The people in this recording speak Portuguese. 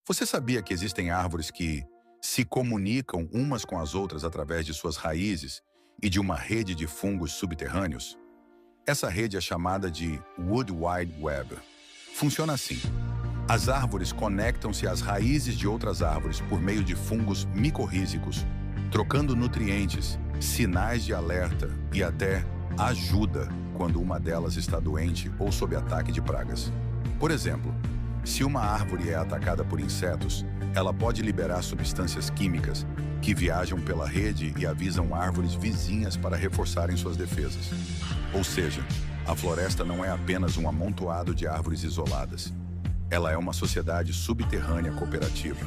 Você sabia que existem árvores que se comunicam umas com as outras através de suas raízes e de uma rede de fungos subterrâneos? Essa rede é chamada de Wood Wide Web. Funciona assim. As árvores conectam-se às raízes de outras árvores por meio de fungos micorrízicos, trocando nutrientes, sinais de alerta e até ajuda quando uma delas está doente ou sob ataque de pragas. Por exemplo, se uma árvore é atacada por insetos, ela pode liberar substâncias químicas que viajam pela rede e avisam árvores vizinhas para reforçarem suas defesas. Ou seja, a floresta não é apenas um amontoado de árvores isoladas. Ela é uma sociedade subterrânea cooperativa.